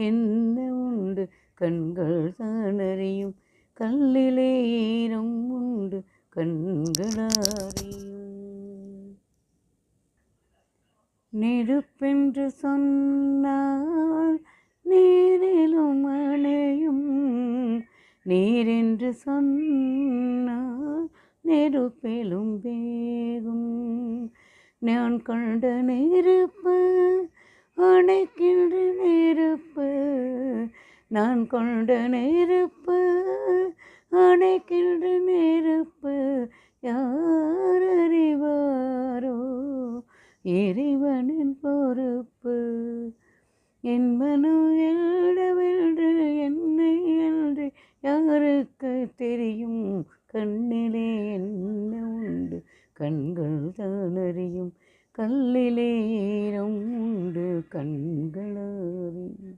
என்ன உண்டு கண்கள் தானறியும், கல்லிலே ஈரம் உண்டு கண்களறியும். நெருப்பென்று சொன்னால் நீரிலும் அணையும், நீரென்று சொன்னால் நெருப்பிலும் வேகும். நான் கண்ட நெருப்பு அணைக்கின்ற நெருப்பு, நான் கொண்ட நெருப்பு அணைக்கின்ற நெருப்பு, யார் அறிவாரோ இறைவனின் பொறுப்பு. என் மனம் எழவென்று என்னை என்று யாருக்கு தெரியும், கண்ணிலே என்ன உண்டு கண்கள் தானறியும், கல்லிலே ஈரம் உண்டு கண்களறியும்.